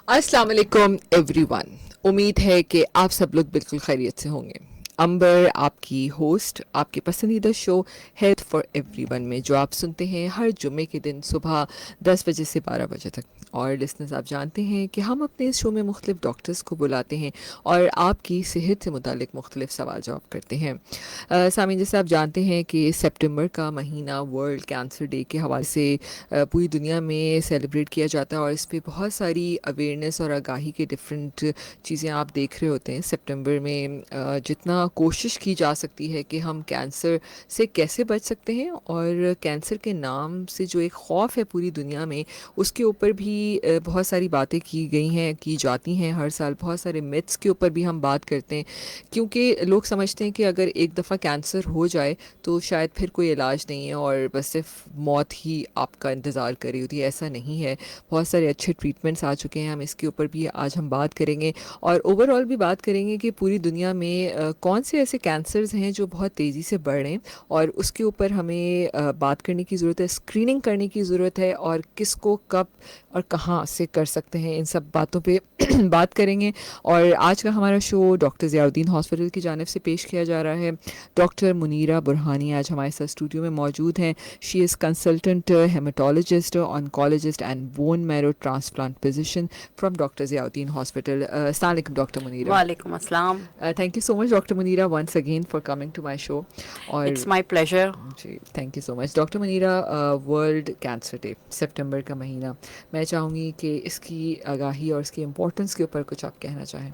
अस्सलाम वालेकुम एवरीवन। उम्मीद है कि आप सब लोग बिल्कुल खैरियत से होंगे। अंबर आपकी होस्ट आपके पसंदीदा शो हेल्थ फॉर एवरीवन में जो आप सुनते हैं हर जुम्मे के दिन सुबह 10 बजे से 12 बजे तक। और लिसनर्स, आप जानते हैं कि हम अपने इस शो में मुख्तलिफ डॉक्टर्स को बुलाते हैं और आपकी सेहत से मुतालिक मुख्तलिफ सवाल जवाब करते हैं। सामीन, जैसे आप जानते हैं कि सितंबर का महीना वर्ल्ड कैंसर डे के हवाले से पूरी दुनिया में सेलिब्रेट किया जाता है और इस पे बहुत सारी अवेयरनेस और आगाही के डिफरेंट चीज़ें आप देख रहे होते हैं। सितंबर में जितना कोशिश की जा सकती है कि हम कैंसर से कैसे बच सकते हैं, और कैंसर के नाम से जो एक खौफ है पूरी दुनिया में, उसके ऊपर भी बहुत सारी बातें की गई हैं, की जाती हैं। हर साल बहुत सारे मिथ्स के ऊपर भी हम बात करते हैं, क्योंकि लोग समझते हैं कि अगर एक दफ़ा कैंसर हो जाए तो शायद फिर कोई इलाज नहीं है और बस सिर्फ मौत ही आपका इंतज़ार कर रही होती है। ऐसा नहीं है, बहुत सारे अच्छे ट्रीटमेंट्स आ चुके हैं। हम इसके ऊपर भी आज हम बात करेंगे और ओवरऑल भी बात करेंगे कि पूरी दुनिया में कौन से ऐसे कैंसर्स हैं जो बहुत तेज़ी से बढ़ रहे हैं, और उसके ऊपर हमें बात करने की ज़रूरत है, स्क्रीनिंग करने की ज़रूरत है, और किसको कब और कहाँ से कर सकते हैं, इन सब बातों पे बात करेंगे। और आज का हमारा शो डॉक्टर ज़ियाउद्दीन हॉस्पिटल की जानिब से पेश किया जा रहा है। डॉक्टर मुनीरा बुरहानी आज हमारे साथ स्टूडियो में मौजूद हैं। She is consultant haematologist, oncologist and bone marrow transplant physician from doctor Ziauddin hospital. अस्सलाम वालेकुम डॉक्टर मुनीरा। वालेकुम अस्सलाम। Thank you so much doctor Munira once again for coming to my show. और इट्स माय प्लेजर। जी, thank you so much doctor Munira. World cancer day, सितंबर का महीना, मैं चाहूँगी कि इसकी आगाही और इसकी इम्पोर्टेंस के ऊपर कुछ आप कहना चाहें।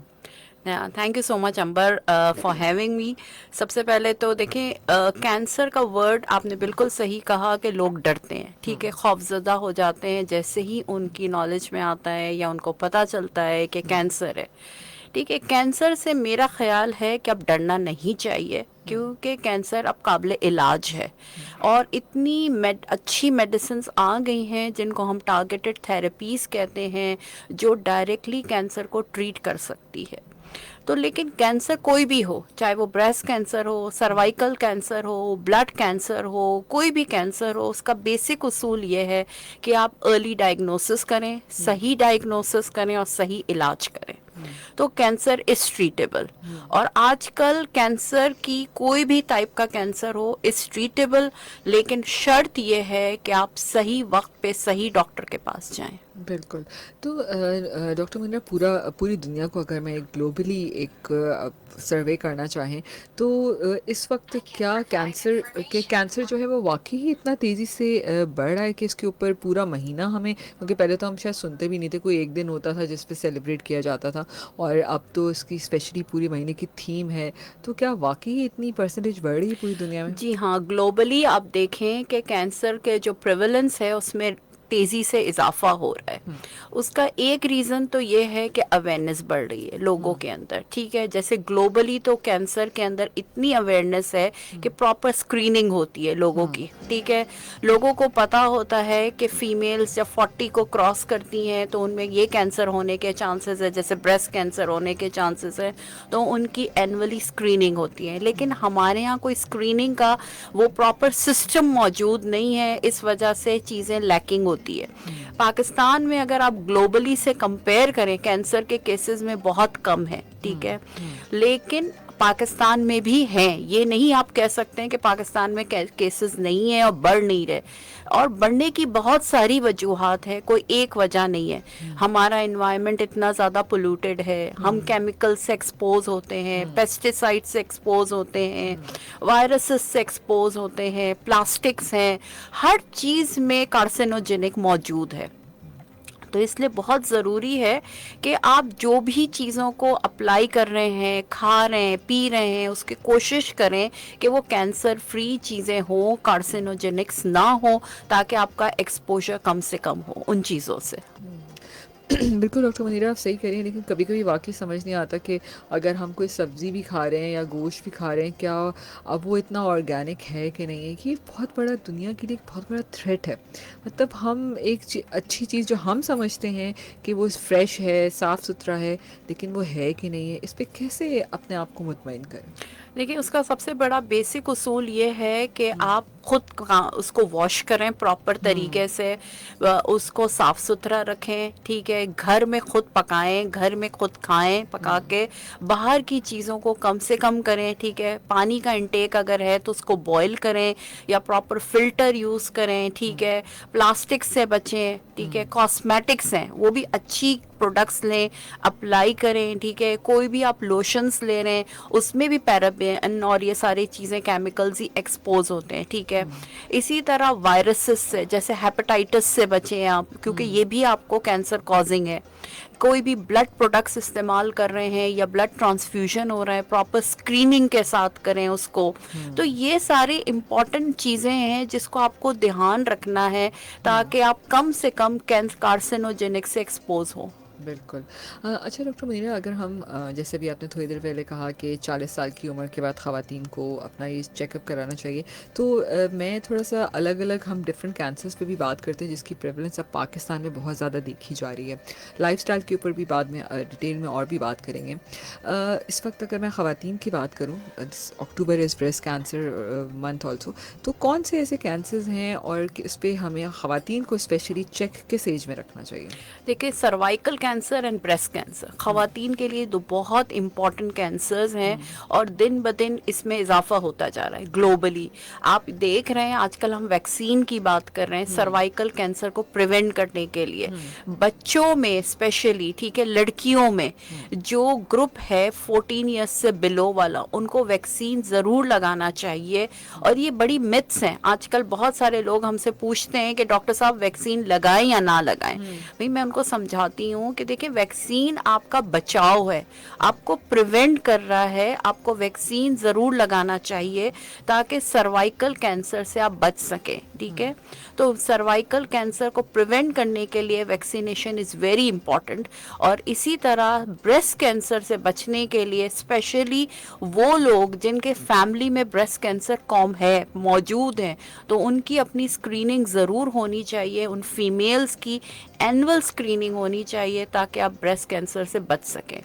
Thank you so much Ambar for having me. सबसे पहले तो देखें, कैंसर का वर्ड आपने बिल्कुल सही कहा कि लोग डरते हैं, ठीक है, खौफजदा हो जाते हैं जैसे ही उनकी नॉलेज में आता है या उनको पता चलता है कि कैंसर है। ठीक है, कैंसर से मेरा ख्याल है कि अब डरना नहीं चाहिए, क्योंकि कैंसर अब काबिल इलाज है और इतनी अच्छी मेडिसिन्स आ गई हैं जिनको हम टारगेटेड थेरेपीज़ कहते हैं, जो डायरेक्टली कैंसर को ट्रीट कर सकती है। तो लेकिन कैंसर कोई भी हो, चाहे वो ब्रेस्ट कैंसर हो, सर्वाइकल कैंसर हो, ब्लड कैंसर हो, कोई भी कैंसर हो, उसका बेसिक उसूल ये है कि आप अर्ली डायग्नोसिस करें, सही डायग्नोसिस करें और सही इलाज करें। तो कैंसर इज ट्रीटेबल, और आजकल कैंसर की कोई भी टाइप का कैंसर हो इज ट्रीटेबल, लेकिन शर्त यह है कि आप सही वक्त पे सही डॉक्टर के पास जाएं। बिल्कुल। तो डॉक्टर मुनीरा, पूरी दुनिया को अगर मैं ग्लोबली एक सर्वे करना चाहें तो इस वक्त क्या कैंसर जो है वो वाकई ही इतना तेज़ी से बढ़ रहा है कि इसके ऊपर पूरा महीना हमें, क्योंकि पहले तो हम शायद सुनते भी नहीं थे, कोई एक दिन होता था जिस पे सेलिब्रेट किया जाता था, और अब तो इसकी स्पेशली पूरी महीने की थीम है। तो क्या वाकई इतनी परसेंटेज बढ़ रही है पूरी दुनिया में? जी हाँ, ग्लोबली आप देखें कि कैंसर के जो प्रेवलेंस है उसमें तेज़ी से इजाफा हो रहा है। उसका एक रीज़न तो ये है कि अवेयरनेस बढ़ रही है लोगों के अंदर, ठीक है। जैसे ग्लोबली तो कैंसर के अंदर इतनी अवेयरनेस है कि प्रॉपर स्क्रीनिंग होती है लोगों की, ठीक है। लोगों को पता होता है कि फीमेल्स जब 40 को क्रॉस करती हैं तो उनमें ये कैंसर होने के चांसेस है, जैसे ब्रेस्ट कैंसर होने के चांसेस है, तो उनकी एनुअली स्क्रीनिंग होती है। लेकिन हमारे यहाँ कोई स्क्रीनिंग का वो प्रॉपर सिस्टम मौजूद नहीं है, इस वजह से चीज़ें लैकिंग होती है। पाकिस्तान में अगर आप ग्लोबली से कंपेयर करें, कैंसर के केसेस में बहुत कम है, ठीक है, लेकिन पाकिस्तान में भी हैं। ये नहीं आप कह सकते हैं कि पाकिस्तान में केसेस नहीं है और बढ़ नहीं रहे, और बढ़ने की बहुत सारी वजूहात है, कोई एक वजह नहीं है। हमारा एनवायरनमेंट इतना ज़्यादा पोल्यूटेड है, हम केमिकल से एक्सपोज होते हैं, पेस्टिसाइड से एक्सपोज होते हैं, वायरसेस से एक्सपोज होते हैं, प्लास्टिक्स हैं, हर चीज़ में कार्सिनोजेनिक मौजूद है। तो इसलिए बहुत ज़रूरी है कि आप जो भी चीज़ों को अप्लाई कर रहे हैं, खा रहे हैं, पी रहे हैं, उसकी कोशिश करें कि वो कैंसर फ्री चीज़ें हों, कार्सिनोजेनिक्स ना हो, ताकि आपका एक्सपोजर कम से कम हो उन चीज़ों से। बिल्कुल डॉक्टर मुनीरा, आप सही कह रही हैं, लेकिन कभी कभी वाकई समझ नहीं आता कि अगर हम कोई सब्ज़ी भी खा रहे हैं या गोश्त भी खा रहे हैं, क्या अब वो इतना ऑर्गेनिक है कि नहीं है। कि बहुत बड़ा दुनिया के लिए एक बहुत बड़ा थ्रेट है। मतलब हम एक अच्छी चीज़ जो हम समझते हैं कि वो फ्रेश है, साफ़ सुथरा है, लेकिन वो है कि नहीं है, इस पर कैसे अपने आप को मुतमईन करें? देखिए उसका सबसे बड़ा बेसिक उसूल ये है कि आप खुद उसको वॉश करें प्रॉपर तरीके से, उसको साफ सुथरा रखें, ठीक है, घर में खुद पकाएं, घर में खुद खाएं पका के, बाहर की चीज़ों को कम से कम करें, ठीक है, पानी का इंटेक अगर है तो उसको बॉईल करें या प्रॉपर फिल्टर यूज़ करें, ठीक है, प्लास्टिक से बचें, ठीक है, कॉस्मेटिक्स हैं वो भी अच्छी प्रोडक्ट्स लें, अप्लाई करें, ठीक है, कोई भी आप लोशंस ले रहे हैं उसमें भी पैराबेन और ये सारी चीज़ें केमिकल्स ही एक्सपोज होते हैं, ठीक है। इसी तरह वायरसेस से, जैसे हेपेटाइटिस से बचें आप, क्योंकि ये भी आपको कैंसर कॉजिंग है। कोई भी ब्लड प्रोडक्ट्स इस्तेमाल कर रहे हैं या ब्लड ट्रांसफ्यूजन हो रहा है, प्रॉपर स्क्रीनिंग के साथ करें उसको। तो ये सारी इम्पॉर्टेंट चीज़ें हैं जिसको आपको ध्यान रखना है ताकि आप कम से कम कार्सिनोजेनिक से एक्सपोज हो। बिल्कुल। अच्छा डॉक्टर मुनीरा, अगर हम जैसे भी आपने थोड़ी देर पहले कहा कि 40 साल की उम्र के बाद ख़वातीन को अपना ये चेकअप कराना चाहिए, तो मैं थोड़ा सा अलग अलग हम डिफरेंट कैंसर्स पे भी बात करते हैं जिसकी प्रेवलेंस अब पाकिस्तान में बहुत ज़्यादा देखी जा रही है। लाइफस्टाइल के ऊपर भी बाद में डिटेल में और भी बात करेंगे। इस वक्त अगर मैं ख़वातीन की बात करूँ, October is breast cancer month also, तो कौन से ऐसे कैंसर्स हैं और इस पर हमें ख़वातीन को स्पेशली चेक किस एज में रखना चाहिए? देखिए cervical cancer and breast cancer खवातीन के लिए दो बहुत इंपॉर्टेंट कैंसर्स हैं और दिन ब दिन इसमें इजाफा होता जा रहा है ग्लोबली। आप देख रहे हैं आजकल हम वैक्सीन की बात कर रहे हैं सर्वाइकल कैंसर को प्रिवेंट करने के लिए। बच्चों में स्पेशली, ठीक है, लड़कियों में जो ग्रुप है 14 ईयर्स से बिलो वाला, उनको वैक्सीन ज़रूर लगाना चाहिए। और ये बड़ी मिथ्स हैं, आजकल बहुत सारे लोग हमसे पूछते हैं कि डॉक्टर साहब वैक्सीन लगाएं या ना लगाएं। भाई मैं उनको समझाती हूँ कि देखिए वैक्सीन आपका बचाव है, आपको प्रिवेंट कर रहा है, आपको वैक्सीन ज़रूर लगाना चाहिए ताकि सर्वाइकल कैंसर से आप बच सकें, ठीक है। तो सर्वाइकल कैंसर को प्रिवेंट करने के लिए वैक्सीनेशन इज़ वेरी इंपॉर्टेंट। और इसी तरह ब्रेस्ट कैंसर से बचने के लिए स्पेशली वो लोग जिनके फैमिली में ब्रेस्ट कैंसर कॉम है, मौजूद हैं, तो उनकी अपनी स्क्रीनिंग ज़रूर होनी चाहिए। उन फीमेल्स की एनुअल स्क्रीनिंग होनी चाहिए ताकि आप ब्रेस्ट कैंसर से बच सकें।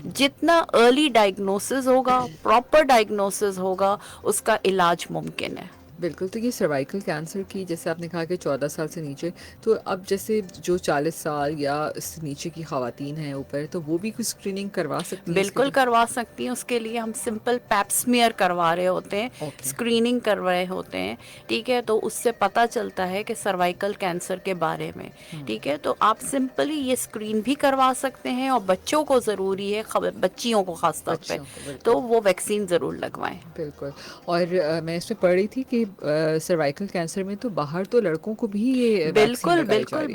जितना अर्ली डायग्नोसिस होगा, प्रॉपर डायग्नोसिस होगा, उसका इलाज मुमकिन है। बिल्कुल। तो ये सर्वाइकल कैंसर की, जैसे आपने कहा कि 14 साल से नीचे, तो अब जैसे जो 40 साल या इससे नीचे की ख़वातीन हैं ऊपर, तो वो भी कुछ स्क्रीनिंग करवा सकती हैं? बिल्कुल करवा सकती हैं। उसके लिए हम सिंपल पैप स्मीयर करवा रहे होते हैं, स्क्रीनिंग कर रहे होते हैं, ठीक है। तो उससे पता चलता है कि सर्वाइकल कैंसर के बारे में, ठीक है। तो आप सिंपली ये स्क्रीन भी करवा सकते हैं और बच्चों को ज़रूरी है, बच्चियों को खास तौर पे, तो वो वैक्सीन ज़रूर लगवाएं। बिल्कुल। और मैं इसमें पढ़ रही थी कि सर्वाइकल कैंसर में तो बाहर तो लड़कों को भी ये बिल्कुल बिल्कुल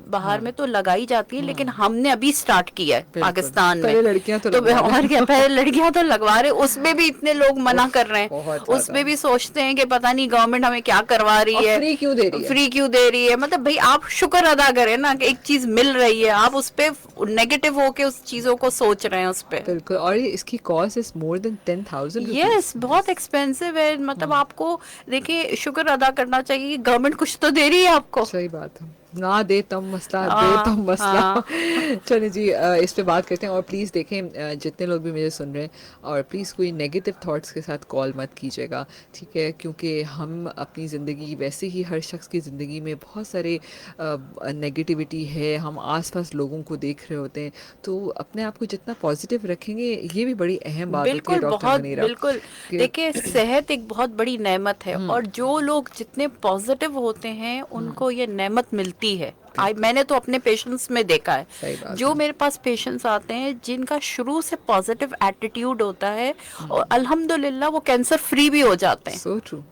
बाहर में तो लगाई जाती है, लेकिन हमने अभी स्टार्ट किया है पाकिस्तान में। पहले लड़कियां तो और क्या, पहले लड़कियां तो लगवा रहे, उसमें भी इतने लोग मना कर रहे हैं, उसमें भी सोचते हैं कि पता नहीं गवर्नमेंट हमें क्या करवा रही है, फ्री क्यों दे रही है। मतलब भाई आप शुक्र अदा करें ना कि एक चीज मिल रही है, आप उस पे नेगेटिव होके उस चीजों को सोच रहे हैं उस पे। बिल्कुल। और इसकी cost is more than 10,000। Yes, बहुत एक्सपेंसिव है। मतलब आपको देखिए शुक्र अदा करना चाहिए कि गवर्नमेंट कुछ तो दे रही है आपको। सही बात है, ना दे तम मसला, दे तम मसला। चलिए जी, इस पे बात करते हैं। और प्लीज़ देखें जितने लोग भी मुझे सुन रहे हैं, और प्लीज़ कोई नेगेटिव थॉट्स के साथ कॉल मत कीजिएगा, ठीक है, क्योंकि हम अपनी ज़िंदगी, वैसे ही हर शख्स की ज़िंदगी में बहुत सारे नेगेटिविटी है, हम आसपास लोगों को देख रहे होते हैं, तो अपने आप को जितना पॉजिटिव रखेंगे, ये भी बड़ी अहम बात होती है डॉक्टर मुनीरा। बिल्कुल। देखिए सेहत एक बहुत बड़ी नेमत है और जो लोग जितने पॉजिटिव होते हैं उनको ये नेमत मिलती है। मैंने तो अपने पेशेंट्स में देखा है, जो मेरे पास पेशेंट्स आते हैं जिनका शुरू से पॉजिटिव एटीट्यूड होता है और अल्हम्दुलिल्लाह वो कैंसर फ्री भी हो जाते हैं। So true.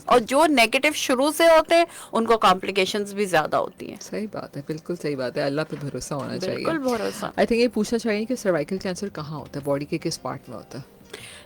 और जो नेगेटिव शुरू से होते हैं उनको कॉम्प्लिकेशंस भी ज्यादा होती हैं। सही बात है, बिल्कुल सही बात है। अल्लाह पे भरोसा होना चाहिए। बिल्कुल भरोसा। आई थिंक ये पूछना चाहिए कि सर्वाइकल कैंसर कहाँ होता है, बॉडी के किस पार्ट में होता है?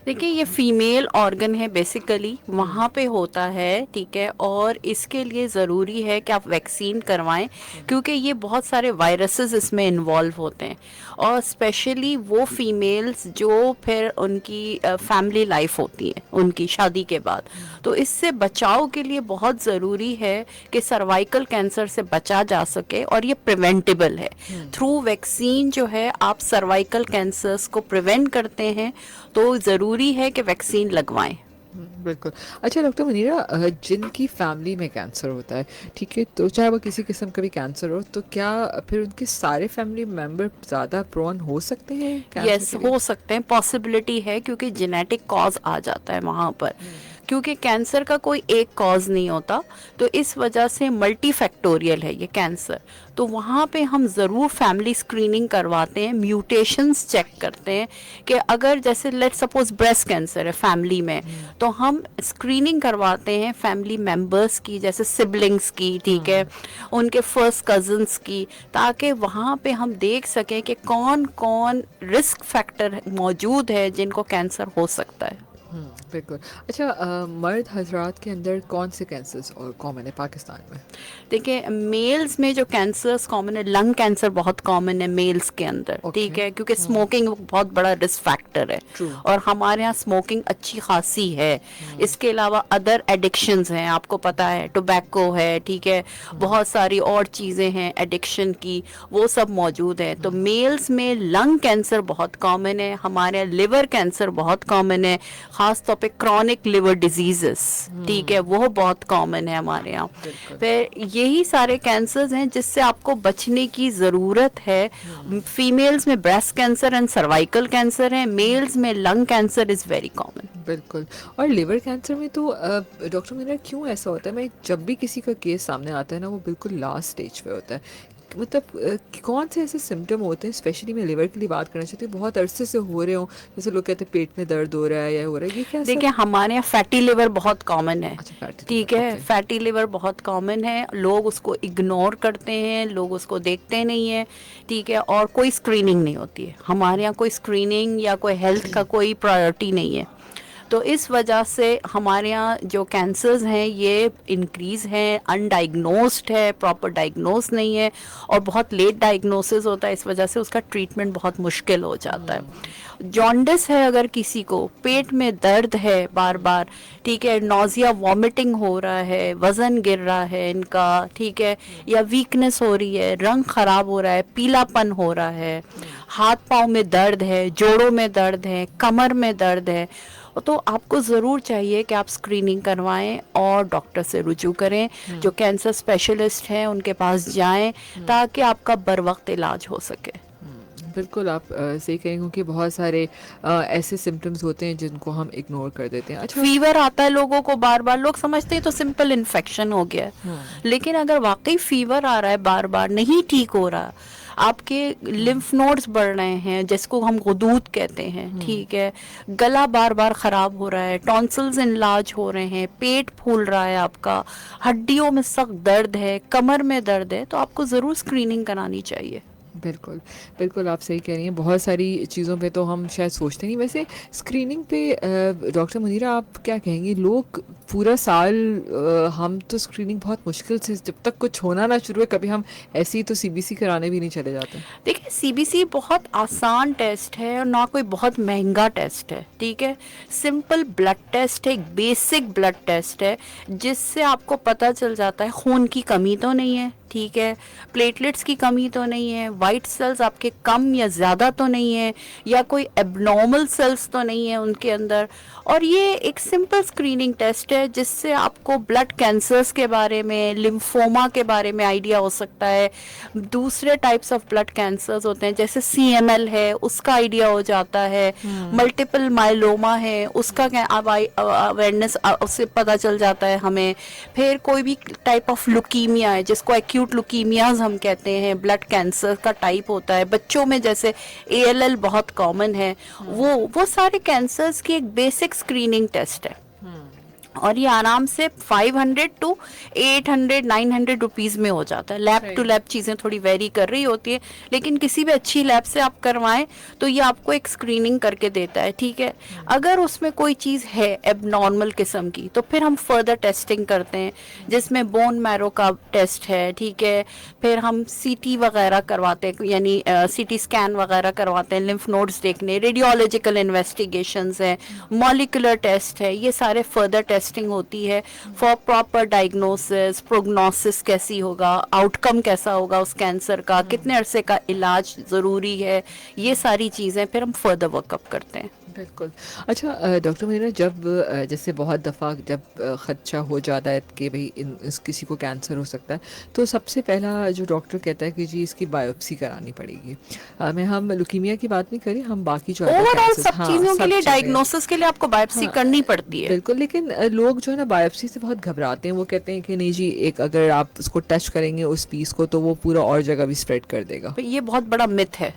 देखिए ये फीमेल ऑर्गन है बेसिकली, वहाँ पे होता है, ठीक है। और इसके लिए ज़रूरी है कि आप वैक्सीन करवाएं क्योंकि ये बहुत सारे वायरसेस इसमें इन्वॉल्व होते हैं। और स्पेशली वो फीमेल्स जो फिर उनकी फैमिली लाइफ होती है उनकी शादी के बाद, तो इससे बचाव के लिए बहुत ज़रूरी है कि सर्वाइकल कैंसर से बचा जा सके और ये प्रिवेंटेबल है। थ्रू वैक्सीन जो है आप सर्वाइकल कैंसर्स को प्रिवेंट करते हैं, तो ज़रूरी है कि वैक्सीन लगवाएं. बिल्कुल. अच्छा डॉक्टर मुनीरा, जिनकी फैमिली में कैंसर होता है, ठीक है, तो चाहे वो किसी किस्म का भी कैंसर हो, तो क्या फिर उनके सारे फैमिली मेंबर ज़्यादा प्रोन हो सकते हैं कैंसर यस, के लिए? हो सकते हैं, पॉसिबिलिटी है, क्योंकि जेनेटिक कॉज आ जाता है वहाँ पर. क्योंकि कैंसर का कोई एक कॉज नहीं होता, तो इस वजह से मल्टी फैक्टोरियल है ये कैंसर. तो वहाँ पे हम ज़रूर फैमिली स्क्रीनिंग करवाते हैं, म्यूटेशंस चेक करते हैं कि अगर जैसे लेट सपोज ब्रेस्ट कैंसर है फैमिली में, तो हम स्क्रीनिंग करवाते हैं फैमिली मेंबर्स की, जैसे सिबलिंग्स की, ठीक है, उनके फर्स्ट कजन्स की, ताकि वहाँ पे हम देख सकें कि कौन कौन रिस्क फैक्टर मौजूद है जिनको कैंसर हो सकता है. बिल्कुल. अच्छा, मर्द हजरात के अंदर कौन से कैंसर्स और कॉमन है पाकिस्तान में? देखिए, मेल्स में जो कैंसर्स कॉमन है, लंग कैंसर बहुत कॉमन है मेल्स के अंदर, ठीक है, क्योंकि स्मोकिंग बहुत बड़ा रिस्क फैक्टर है. True. और हमारे यहाँ स्मोकिंग अच्छी खासी है. इसके अलावा अदर एडिक्शंस हैं, आपको पता है, टोबैको है, ठीक है, बहुत सारी और चीज़ें हैं एडिक्शन की, वो सब मौजूद है. तो मेल्स में लंग कैंसर बहुत कॉमन है, हमारे यहाँ लिवर कैंसर बहुत कॉमन है, खास तौर पे क्रॉनिक लिवर डिजीजेस, ठीक है, वो बहुत कॉमन है हमारे यहाँ. फिर यही सारे कैंसर्स हैं जिससे आपको बचने की ज़रूरत है. फीमेल्स में breast cancer and cervical cancer है, मेल्स में lung cancer is very common. बिल्कुल. और लिवर कैंसर में तो डॉक्टर मेरा क्यों ऐसा होता है, मैं जब भी किसी का केस सामने आता है ना, वो बिल्कुल लास्ट स्टेज पे होता है, मतलब कौन से ऐसे सिम्टम होते हैं, स्पेशली मैं लिवर के लिए बात करना चाहती हूँ, बहुत अरसे से हो रहे हो, जैसे लोग कहते हैं पेट में दर्द हो रहा है या हो रहा है, ये क्या? देखिए, हमारे यहाँ फैटी लिवर बहुत कॉमन है. अच्छा, fatty ठीक liver, है, okay. फैटी लिवर बहुत कॉमन है, लोग उसको इग्नोर करते हैं, लोग उसको देखते नहीं है, ठीक है, और कोई स्क्रीनिंग नहीं होती है हमारे यहाँ. कोई स्क्रीनिंग या कोई हेल्थ का कोई प्रायोरिटी नहीं है. तो इस वजह से हमारे यहाँ जो कैंसर्स हैं ये इंक्रीज़ हैं, अनडाइग्नोस्ड है, प्रॉपर डायग्नोस नहीं है, और बहुत लेट डायग्नोसिस होता है. इस वजह से उसका ट्रीटमेंट बहुत मुश्किल हो जाता है. जॉन्डिस है अगर किसी को, पेट में दर्द है बार बार, ठीक है, नोजिया वॉमिटिंग हो रहा है, वज़न गिर रहा है इनका, ठीक है, या वीकनेस हो रही है, रंग ख़राब हो रहा है, पीलापन हो रहा है, हाथ पाँव में दर्द है, जोड़ों में दर्द है, कमर में दर्द है, तो आपको ज़रूर चाहिए कि आप स्क्रीनिंग करवाएं और डॉक्टर से रुजू करें. जो कैंसर स्पेशलिस्ट हैं उनके पास जाएं, ताकि आपका बर वक्त इलाज हो सके. बिल्कुल, आप सही कहें, क्योंकि बहुत सारे ऐसे सिम्टम्स होते हैं जिनको हम इग्नोर कर देते हैं. अच्छा, फीवर आता है लोगों को बार बार, लोग समझते हैं तो सिंपल इन्फेक्शन हो गया है, लेकिन अगर वाकई फीवर आ रहा है बार बार, नहीं ठीक हो रहा, आपके लिम्फ नोड्स बढ़ रहे हैं जिसको हम गुदूद कहते हैं, ठीक है, गला बार बार ख़राब हो रहा है, टॉन्सिल्स इनलार्ज हो रहे हैं, पेट फूल रहा है आपका, हड्डियों में सख्त दर्द है, कमर में दर्द है, तो आपको ज़रूर स्क्रीनिंग करानी चाहिए. बिल्कुल बिल्कुल, आप सही कह रही हैं. बहुत सारी चीज़ों पे तो हम शायद सोचते नहीं. वैसे स्क्रीनिंग पे डॉक्टर मुनीरा, आप क्या कहेंगी? लोग पूरा साल हम तो स्क्रीनिंग बहुत मुश्किल से, जब तक कुछ होना ना शुरू है, कभी हम ऐसे ही तो सीबीसी कराने भी नहीं चले जाते. देखिए, सीबीसी बहुत आसान टेस्ट है और ना कोई बहुत महंगा टेस्ट है, ठीक है, सिंपल ब्लड टेस्ट है, एक बेसिक ब्लड टेस्ट है, जिससे आपको पता चल जाता है खून की कमी तो नहीं है, ठीक है, प्लेटलेट्स की कमी तो नहीं है, वाइट सेल्स आपके कम या ज़्यादा तो नहीं है, या कोई एबनॉर्मल सेल्स तो नहीं है उनके अंदर. और ये एक सिंपल स्क्रीनिंग टेस्ट है जिससे आपको ब्लड कैंसर्स के बारे में, लिम्फोमा के बारे में आइडिया हो सकता है. दूसरे टाइप्स ऑफ ब्लड कैंसर्स होते हैं जैसे CML है, उसका आइडिया हो जाता है. मल्टीपल माइलोमा है, उसका अवेयरनेस, उससे पता चल जाता है हमें. फिर कोई भी टाइप ऑफ लुकीमिया है जिसको एक्यूट लुकीमियाज हम कहते हैं, ब्लड कैंसर का टाइप होता है. बच्चों में जैसे ALL बहुत कॉमन है. वो सारे कैंसर्स की एक बेसिक स्क्रीनिंग टेस्ट है, और ये आराम से 500 to 800 900 रुपीज़ में हो जाता है. लैब टू लैब चीज़ें थोड़ी वेरी कर रही होती है, लेकिन किसी भी अच्छी लैब से आप करवाएं तो ये आपको एक स्क्रीनिंग करके देता है, ठीक है. अगर उसमें कोई चीज़ है एबनॉर्मल किस्म की, तो फिर हम फर्दर टेस्टिंग करते हैं, जिसमें बोन मैरो का टेस्ट है, ठीक है, फिर हम CT वगैरह करवाते हैं, यानी CT स्कैन वगैरह करवाते हैं, लिम्फ नोड्स देखने, रेडियोलॉजिकल इन्वेस्टिगेशंस है, मॉलिकुलर टेस्ट है, ये सारे फर्दर टेस्टिंग होती है फॉर प्रॉपर डायग्नोसिस, प्रोग्नोसिस कैसी होगा, आउटकम कैसा होगा उस कैंसर का, कितने अरसे का इलाज ज़रूरी है, ये सारी चीज़ें फिर हम फर्दर वर्कअप करते हैं. بالकुल. अच्छा डॉक्टर मुनीरा, जब जैसे बहुत दफ़ा जब ख़दशा हो जाता है कि भाई किसी को कैंसर हो सकता है, तो सबसे पहला जो डॉक्टर कहता है कि जी इसकी बायोप्सी करानी पड़ेगी. मैं हम लुकीमिया की बात नहीं करें, हम बाकी जो अदर ओवरऑल कैंसर्स, सब हाँ चीजों के सब लिए, चीज़ें, डायग्नोसिस के लिए आपको बायोप्सी हाँ करनी पड़ती है. बिल्कुल. लेकिन लोग जो है ना बायोप्सी से बहुत घबराते हैं. वो कहते हैं कि नहीं जी, एक अगर आप उसको टच करेंगे उस पीस को तो वो पूरा और जगह भी स्प्रेड कर देगा. तो ये बहुत बड़ा मिथ है,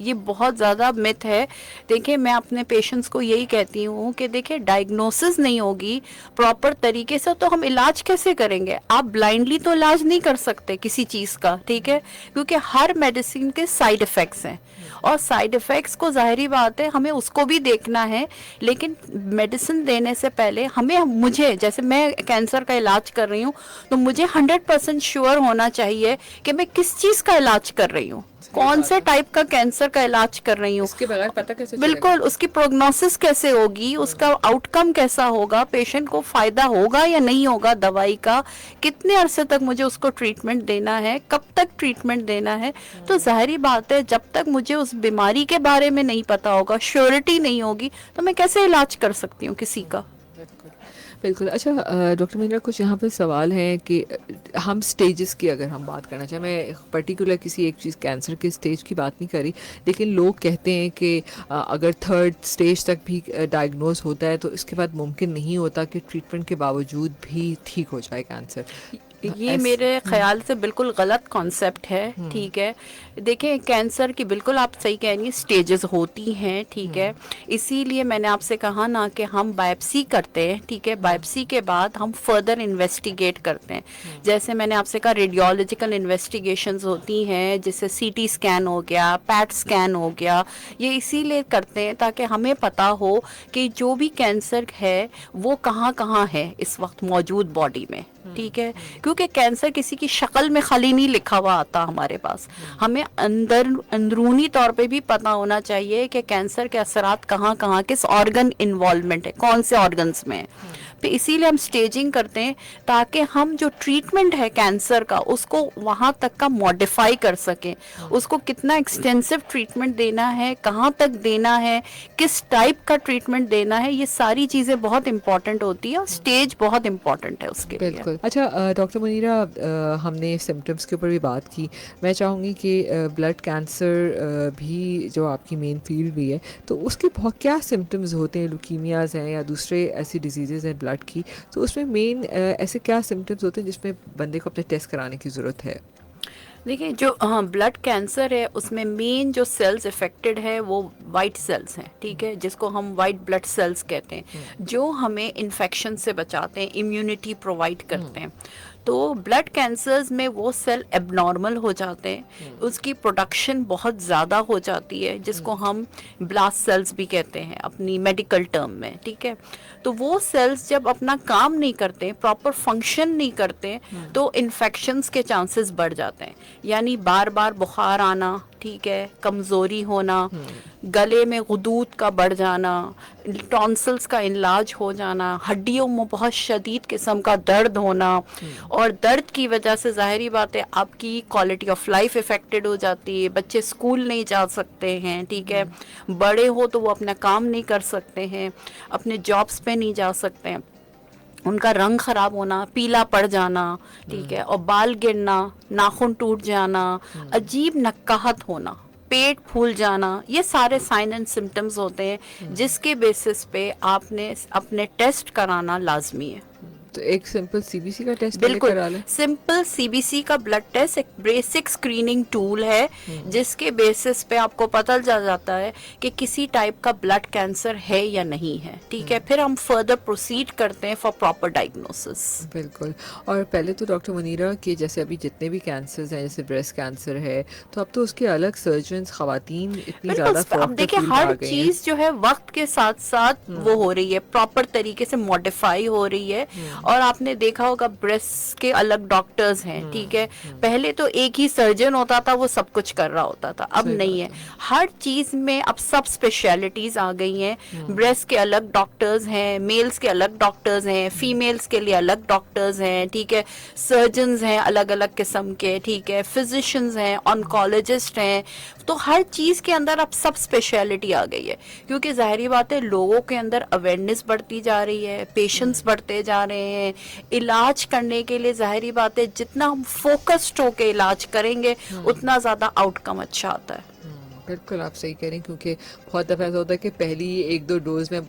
ये बहुत ज़्यादा मिथ है. देखिए मैं अपने पेशेंट्स को यही कहती हूँ कि देखिए डायग्नोसिस नहीं होगी प्रॉपर तरीके से तो हम इलाज कैसे करेंगे. आप ब्लाइंडली तो इलाज नहीं कर सकते किसी चीज़ का, ठीक है, क्योंकि हर मेडिसिन के साइड इफ़ेक्ट्स हैं और साइड इफ़ेक्ट्स को जाहिर बात है हमें उसको भी देखना है. लेकिन मेडिसिन देने से पहले हमें, मुझे जैसे मैं कैंसर का इलाज कर रही हूँ तो मुझे 100% श्योर होना चाहिए कि मैं किस चीज़ का इलाज कर रही हूँ, कौन से टाइप का कैंसर का इलाज कर रही हूँ. इसके बगैर पता कैसे चलेगा? बिल्कुल, उसकी प्रोग्नोसिस कैसे होगी, उसका आउटकम कैसा होगा, पेशेंट को फायदा होगा या नहीं होगा दवाई का, कितने अरसे तक मुझे उसको ट्रीटमेंट देना है, कब तक ट्रीटमेंट देना है. तो जाहिर बात है जब तक मुझे उस बीमारी के बारे में नहीं पता होगा, श्योरिटी नहीं होगी, तो मैं कैसे इलाज कर सकती हूँ किसी का. बिल्कुल. अच्छा डॉक्टर मीरा, कुछ यहाँ पे सवाल हैं कि हम स्टेजेस की अगर हम बात करना चाहें, मैं पर्टिकुलर किसी एक चीज़ कैंसर के स्टेज की बात नहीं करी, लेकिन लोग कहते हैं कि अगर 3rd स्टेज तक भी डायग्नोज होता है तो इसके बाद मुमकिन नहीं होता कि ट्रीटमेंट के बावजूद भी ठीक हो जाए कैंसर. ये मेरे ख्याल से बिल्कुल गलत कॉन्सेप्ट है, ठीक है. देखिए कैंसर की बिल्कुल आप सही कह रही हैं, स्टेजेस होती हैं, ठीक है. इसीलिए मैंने आपसे कहा ना कि हम बायोप्सी करते हैं, ठीक है. बायोप्सी के बाद हम फर्दर इन्वेस्टिगेट करते हैं. जैसे मैंने आपसे कहा रेडियोलॉजिकल इन्वेस्टिगेशंस होती हैं, जैसे सीटी स्कैन हो गया, पैट स्कैन हो गया. ये इसीलिए करते हैं ताकि हमें पता हो कि जो भी कैंसर है वो कहाँ कहाँ है इस वक्त मौजूद बॉडी में, ठीक है. क्योंकि कैंसर किसी की शक्ल में खाली नहीं लिखा हुआ आता हमारे पास, हमें अंदरूनी तौर पे भी पता होना चाहिए कि कैंसर के असरात कहाँ कहाँ, किस ऑर्गन इन्वॉल्वमेंट है, कौन से ऑर्गन्स में है. तो इसीलिए हम स्टेजिंग करते हैं ताकि हम जो ट्रीटमेंट है कैंसर का उसको वहाँ तक का मॉडिफाई कर सकें, उसको कितना एक्सटेंसिव ट्रीटमेंट देना है, कहाँ तक देना है, किस टाइप का ट्रीटमेंट देना है, ये सारी चीज़ें बहुत इंपॉर्टेंट होती है और स्टेज बहुत इंपॉर्टेंट है उसके लिए. बिल्कुल. अच्छा डॉक्टर मुनीरा, हमने सिम्टम्स के ऊपर भी बात की. मैं चाहूँगी कि ब्लड कैंसर भी जो आपकी मेन फील्ड भी है, तो उसके बहुत क्या सिम्टम्स होते हैं, लुकीमियाज हैं या दूसरे ऐसी डिजीज़ हैं ब्लड की, तो उसमें मेन ऐसे क्या सिम्टम्स होते हैं जिसमें बंदे को अपने टेस्ट कराने की ज़रूरत है? देखिए जो ब्लड कैंसर है उसमें मेन जो सेल्स इफेक्टेड है वो वाइट सेल्स हैं, ठीक है, जिसको हम वाइट ब्लड सेल्स कहते हैं, जो हमें इन्फेक्शन से बचाते हैं, इम्यूनिटी प्रोवाइड करते हैं. तो ब्लड कैंसर्स में वो सेल एबनॉर्मल हो जाते हैं, उसकी प्रोडक्शन बहुत ज़्यादा हो जाती है, जिसको हम ब्लास्ट सेल्स भी कहते हैं अपनी मेडिकल टर्म में, ठीक है. तो वो सेल्स जब अपना काम नहीं करते, प्रॉपर फंक्शन नहीं करते, तो इन्फेक्शंस के चांसेस बढ़ जाते हैं. यानी बार बार बुखार आना, ठीक है, कमज़ोरी होना, गले में गुदूद का बढ़ जाना, टॉन्सिल्स का इलाज हो जाना, हड्डियों में बहुत शदीद किस्म का दर्द होना, और दर्द की वजह से ज़ाहिरी बात है आपकी क्वालिटी ऑफ लाइफ इफ़ेक्टेड हो जाती है. बच्चे स्कूल नहीं जा सकते हैं, ठीक है, बड़े हो तो वो अपना काम नहीं कर सकते हैं, अपने जॉब्स पे नहीं जा सकते हैं, उनका रंग ख़राब होना, पीला पड़ जाना, ठीक है, और बाल गिरना, नाखून टूट जाना, अजीब नक्काहत होना, पेट फूल जाना, ये सारे साइन एंड सिम्टम्स होते हैं जिसके बेसिस पे आपने अपने टेस्ट कराना लाजमी है. तो एक सिंपल सीबीसी का टेस्ट करा बिल्कुल लें. सिंपल सीबीसी का ब्लड टेस्ट एक बेसिक स्क्रीनिंग टूल है जिसके बेसिस पे आपको पता चल जाता है कि किसी टाइप का ब्लड कैंसर है या नहीं है, ठीक है. फिर हम फर्दर प्रोसीड करते हैं फॉर प्रॉपर डायग्नोसिस. बिल्कुल. और पहले तो डॉक्टर मुनीरा कि जैसे अभी जितने भी कैंसर्स हैं, जैसे ब्रेस्ट कैंसर है, तो अब तो उसके अलग सर्जन्स, खवातीन इतनी ज़्यादा. अब देखिए हर चीज जो है वक्त के साथ साथ वो हो रही है, प्रॉपर तरीके से मॉडिफाई हो रही है, اور آپ نے دیکھا ہوگا بریسٹ کے الگ ڈاکٹرز ہیں, ٹھیک ہے, پہلے تو ایک ہی سرجن ہوتا تھا, وہ سب کچھ کر رہا ہوتا تھا, اب نہیں ہے, ہر چیز میں اب سب اسپیشلٹیز آ گئی ہیں. بریسٹ کے الگ ڈاکٹرز ہیں, میلز کے الگ ڈاکٹرز ہیں, فیمیلز کے لیے الگ ڈاکٹرز ہیں, ٹھیک ہے, سرجنز ہیں الگ الگ قسم کے, ٹھیک ہے, فزیشنز ہیں, آنکولوجسٹ ہیں. تو ہر چیز کے اندر اب سب اسپیشلٹی آ گئی ہے, کیونکہ ظاہری بات ہے لوگوں کے اندر اویئرنیس بڑھتی جا رہی ہے, پیشنٹس بڑھتے جا رہے ہیں. علاج کرنے کے لیے ظاہری بات ہے جتنا ہم فوکسڈ ہو کے علاج کریں گے اتنا زیادہ آؤٹ کم اچھا آتا ہے. بالکل آپ صحیح کہہ رہی ہیں, کیونکہ بہت دفعہ ایسا ہوتا ہے کہ پہلی 1-2 ڈوز میں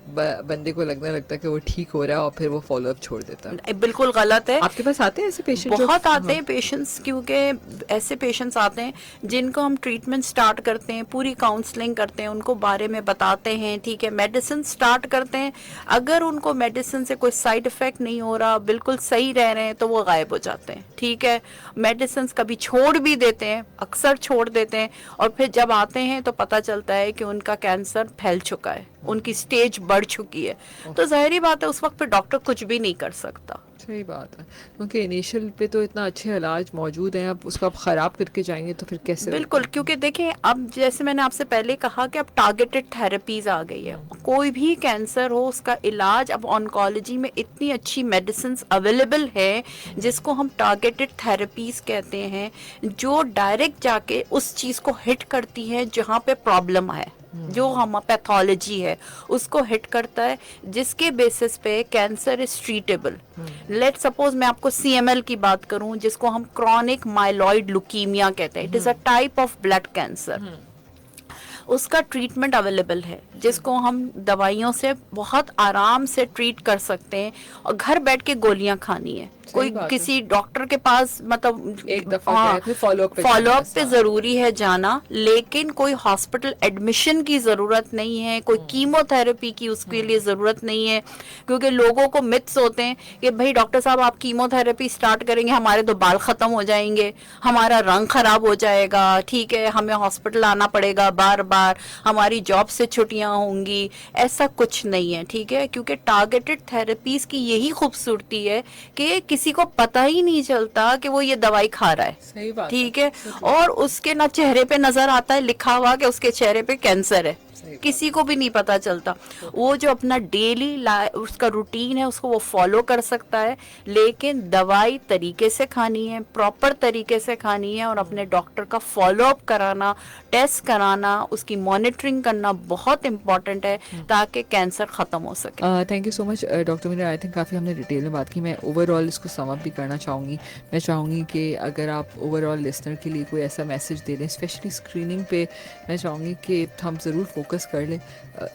بندے کو لگنے لگتا ہے کہ وہ ٹھیک ہو رہا ہے اور پھر وہ فالو اپ چھوڑ دیتا ہے. بالکل غلط ہے. آپ کے پاس آتے ہیں ایسے پیشنٹ؟ بہت آتے ہیں پیشنٹس, کیونکہ ایسے پیشنٹس آتے ہیں جن کو ہم ٹریٹمنٹ سٹارٹ کرتے ہیں, پوری کاؤنسلنگ کرتے ہیں, ان کو بارے میں بتاتے ہیں, ٹھیک ہے, میڈیسن سٹارٹ کرتے ہیں. اگر ان کو میڈیسن سے کوئی سائیڈ افیکٹ نہیں ہو رہا, بالکل صحیح رہ رہے ہیں, تو وہ غائب ہو جاتے ہیں, ٹھیک ہے. میڈیسنس کبھی چھوڑ بھی دیتے ہیں, اکثر چھوڑ دیتے ہیں, اور پھر جب آتے ہیں تو پتہ چلتا ہے کہ ان کا کینسر پھیل چکا ہے, ان کی سٹیج بڑھ چکی ہے. تو ظاہری بات ہے اس وقت پہ ڈاکٹر کچھ بھی نہیں کر سکتا. صحیح بات ہے, کیونکہ انیشل پہ تو اتنا اچھے علاج موجود ہیں, اب اس کو آپ خراب کر کے جائیں گے تو پھر کیسے؟ بالکل, کیونکہ دیکھیں اب جیسے میں نے آپ سے پہلے کہا کہ اب ٹارگیٹڈ تھراپیز آ گئی ہے. کوئی بھی کینسر ہو اس کا علاج اب آنکولوجی میں اتنی اچھی میڈیسنز اویلیبل ہے جس کو ہم ٹارگیٹڈ تھراپیز کہتے ہیں, جو ڈائریکٹ جا کے اس چیز کو ہٹ کرتی ہے جہاں پہ پرابلم ہے, جو ہم پیتھولوجی ہے اس کو ہٹ کرتا ہے, جس کے بیسس پہ cancer is treatable. Let suppose میں آپ کو CML کی بات کروں, جس کو ہم کرونک مائلوئڈ لیوکیمیا کہتے ہیں, it is a type of blood cancer. اس کا ٹریٹمنٹ اویلیبل ہے جس کو ہم دوائیوں سے بہت آرام سے ٹریٹ کر سکتے ہیں, اور گھر بیٹھ کے گولیاں کھانی ہے. کوئی کسی ڈاکٹر کے پاس مطلب ایک دفعہ فالو اپ پہ ضروری ہے جانا, لیکن کوئی ہاسپٹل ایڈمیشن کی ضرورت نہیں ہے, کوئی کیمو تھراپی کی اس کے لیے ضرورت نہیں ہے. کیونکہ لوگوں کو متس ہوتے ہیں کہ بھائی ڈاکٹر صاحب آپ کیمو تھراپی سٹارٹ کریں گے, ہمارے تو بال ختم ہو جائیں گے, ہمارا رنگ خراب ہو جائے گا, ٹھیک ہے, ہمیں ہاسپٹل آنا پڑے گا بار بار, ہماری جاب سے چھٹیاں ہوں گی. ایسا کچھ نہیں ہے, ٹھیک ہے, کیونکہ ٹارگیٹڈ تھراپیز کی یہی خوبصورتی ہے کہ کسی کو پتہ ہی نہیں چلتا کہ وہ یہ دوائی کھا رہا ہے, ٹھیک ہے, اور اس کے نہ چہرے پہ نظر آتا ہے لکھا ہوا کہ اس کے چہرے پہ کینسر ہے, کسی کو بھی نہیں پتا چلتا. وہ جو اپنا ڈیلی اس کا روٹین ہے اس کو وہ فالو کر سکتا ہے, لیکن دوائی طریقے سے کھانی ہے, پراپر طریقے سے کھانی ہے, اور اپنے ڈاکٹر کا فالو اپ کرانا, ٹیسٹ کرانا, اس کی مانیٹرنگ کرنا بہت امپورٹنٹ ہے تاکہ کینسر ختم ہو سکے. Thank you so much doctor میرا, آئی تھنک کافی ہم نے ڈیٹیل میں بات کی. میں اوور آل اس کو سم اپ بھی کرنا چاہوں گی. میں چاہوں گی کہ اگر آپ اوور آل لسنر کے لیے کوئی ایسا میسج دے دیں, اسپیشلی اسکریننگ پہ میں چاہوں گی کہ ہم ضرور فوکس کر لیں.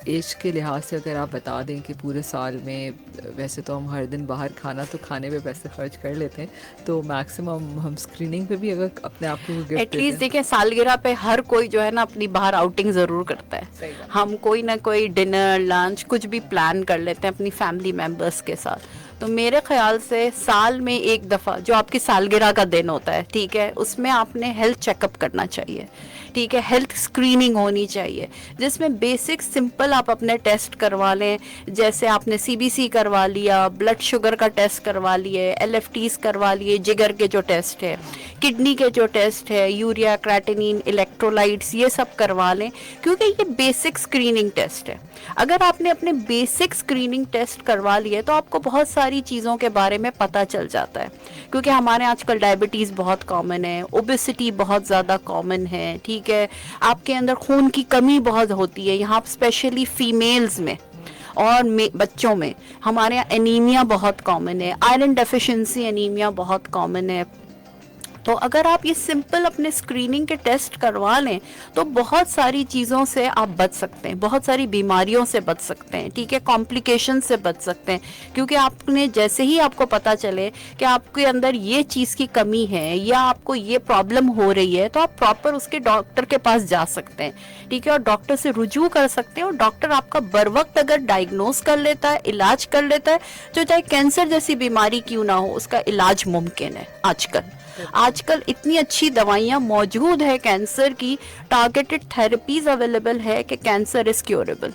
ایج کے لحاظ سے اگر آپ بتا دیں کہ پورے سال میں ویسے تو ہم ہر دن باہر کھانا تو کھانے پہ پیسے خرچ کر لیتے ہیں, تو میکسیمم ہم اسکریننگ پہ بھی اگر اپنے آپ کو ایٹ لیسٹ دیکھیں سالگرہ پہ ہر کوئی جو ہے نا اپنی باہر آؤٹنگ ضرور کرتا ہے. ہم کوئی نہ کوئی ڈنر لنچ کچھ بھی پلان کر لیتے ہیں اپنی فیملی ممبرس کے ساتھ. تو میرے خیال سے سال میں ایک دفعہ جو آپ کی سالگرہ کا دن ہوتا ہے, ٹھیک ہے, اس میں آپ نے ہیلتھ چیک اپ کرنا چاہیے, ٹھیک ہے, ہیلتھ اسکریننگ ہونی چاہیے جس میں بیسک سمپل آپ اپنے ٹیسٹ کروا لیں. جیسے آپ نے CBC کروا لیا, بلڈ شوگر کا ٹیسٹ کروا لیے, LFTs کروا لیے, جگر کے جو ٹیسٹ ہے, کڈنی کے جو ٹیسٹ ہے, یوریا, کریٹینین, الیکٹرولائٹس, یہ سب کروا لیں, کیونکہ یہ بیسک اسکریننگ ٹیسٹ ہے. اگر آپ نے اپنے بیسک اسکریننگ ٹیسٹ کروا لیے تو آپ کو بہت ساری چیزوں کے بارے میں پتہ چل جاتا ہے, کیونکہ ہمارے آج کل ڈائبٹیز بہت کامن ہے, اوبیسٹی بہت زیادہ کامن ہے, ٹھیک ہے, آپ کے اندر خون کی کمی بہت ہوتی ہے, یہاں اسپیشلی فیمیلز میں اور بچوں میں ہمارے یہاں انیمیا بہت کامن ہے, آئرن ڈیفیشنسی انیمیا بہت کامن ہے. تو اگر آپ یہ سمپل اپنے اسکریننگ کے ٹیسٹ کروا لیں تو بہت ساری چیزوں سے آپ بچ سکتے ہیں, بہت ساری بیماریوں سے بچ سکتے ہیں, ٹھیک ہے, کمپلیکیشن سے بچ سکتے ہیں. کیونکہ آپ نے جیسے ہی آپ کو پتہ چلے کہ آپ کے اندر یہ چیز کی کمی ہے یا آپ کو یہ پرابلم ہو رہی ہے, تو آپ پراپر اس کے ڈاکٹر کے پاس جا سکتے ہیں, ٹھیک ہے, اور ڈاکٹر سے رجوع کر سکتے ہیں, اور ڈاکٹر آپ کا بر وقت اگر ڈائگنوز کر لیتا ہے, علاج کر لیتا ہے, تو چاہے کینسر جیسی بیماری کیوں نہ ہو اس کا علاج ممکن ہے. آج کل اتنی اچھی دوائیاں موجود ہے کینسر کی, ٹارگیٹڈ تھراپیز اویلیبل ہے کہ کینسر از کیوریبل.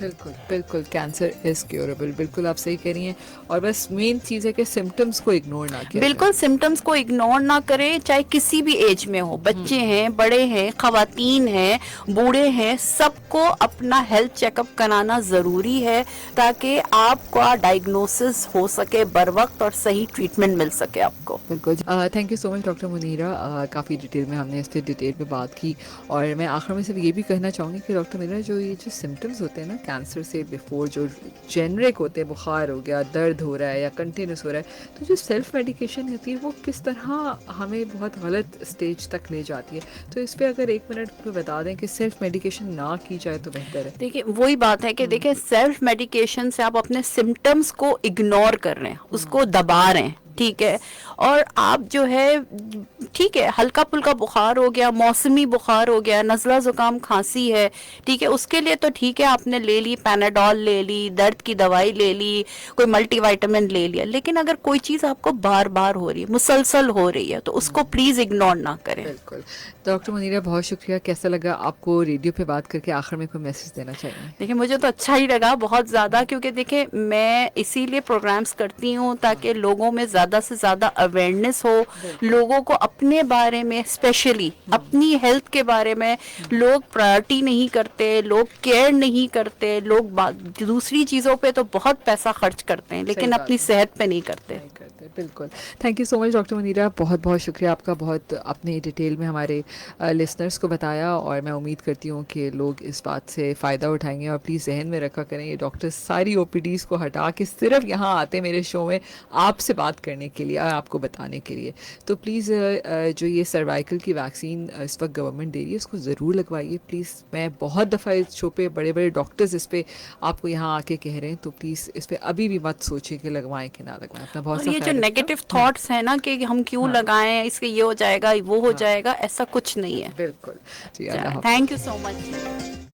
बिल्कुल बिल्कुल, कैंसर इज़ क्योरेबल, बिल्कुल आप सही कह रही हैं। और बस मेन चीज़ है कि सिम्टम्स को इग्नोर ना किया बिल्कुल सिम्टम्स को इग्नोर ना करें, चाहे किसी भी एज में हो, बच्चे हैं, बड़े हैं, खवातीन हैं, बूढ़े हैं, सबको अपना हेल्थ चेकअप कराना ज़रूरी है ताकि आपका डायग्नोसिस हो सके बर वक्त और सही ट्रीटमेंट मिल सके आपको। बिल्कुल। Thank you so much doctor Munira, काफ़ी डिटेल में हमने इससे डिटेल में बात की। और मैं आखिर में सिर्फ ये भी कहना चाहूँगी कि डॉक्टर मुनीरा, जो सिम्टम्स होते हैं ना कैंसर से बिफोर, जो जेनरिक होते हैं, बुखार हो गया, दर्द हो रहा है या कंटिन्यूस हो रहा है, तो जो सेल्फ मेडिकेशन होती है वो किस तरह हमें बहुत गलत स्टेज तक ले जाती है, तो इस पर अगर 1 मिनट में बता दें कि सेल्फ मेडिकेशन ना की जाए तो बेहतर है। देखिए वही बात है कि देखिए सेल्फ मेडिकेशन से आप अपने सिम्टम्स को इग्नोर कर रहे हैं, उसको दबा रहे हैं, ठीक है। और आप जो है ठीक है, हल्का फुल्का बुखार हो गया, मौसमी बुखार हो गया, नज़ला ज़ुकाम खांसी है, ठीक है, उसके लिए तो ठीक है, आपने ले ली, पैनाडॉल ले ली, दर्द की दवाई ले ली, कोई मल्टीविटामिन ले लिया, लेकिन अगर कोई चीज़ आपको बार बार हो रही है, मुसलसल हो रही है, तो उसको प्लीज़ इग्नोर ना करें। बिल्कुल। डॉक्टर मुनीरा, बहुत शुक्रिया। कैसा लगा आपको रेडियो पे बात करके? आखिर में कोई मैसेज देना चाहिए? देखिए मुझे तो अच्छा ही लगा बहुत ज़्यादा, क्योंकि देखिए मैं इसीलिए प्रोग्राम्स करती हूँ ताकि लोगों में ज़्यादा से ज़्यादा अवेयरनेस हो, लोगों को अपने बारे में, स्पेशली अपनी हेल्थ के बारे में लोग प्रायोरिटी नहीं करते, लोग केयर नहीं करते, लोग दूसरी चीज़ों पे तो बहुत पैसा खर्च करते हैं लेकिन बात अपनी है। सेहत पे नहीं करते। नहीं करते, बिल्कुल। Thank you so much doctor Munira, बहुत बहुत शुक्रिया आपका, बहुत आपने डिटेल में हमारे लिसनर्स को बताया। और मैं उम्मीद करती हूँ कि लोग इस बात से फ़ायदा उठाएंगे। और प्लीज़ जहन में रखा करें, ये डॉक्टर सारी ओपीडीज़ को हटा के सिर्फ यहाँ आते मेरे शो में आपसे बात करने के लिए, आपको बताने के लिए। तो प्लीज़ जो ये सर्वाइकल की वैक्सीन इस वक्त गवर्नमेंट दे रही है, उसको ज़रूर लगवाइए प्लीज़। मैं बहुत दफ़ा इस शो पे बड़े बड़े डॉक्टर्स इस पे आपको यहाँ आके कह रहे हैं, तो प्लीज़ इस पे अभी भी मत सोचिए कि लगवाएं कि ना लगवाएं। अपना बहुत और सा ये जो ख्याल रखिएगा। नेगेटिव थॉट्स है ना कि हम क्यों लगाएं, इसके ये हो जाएगा वो हो जाएगा, ऐसा कुछ नहीं है। बिल्कुल जी, अल्लाह हाफ़िज़। Thank you so much.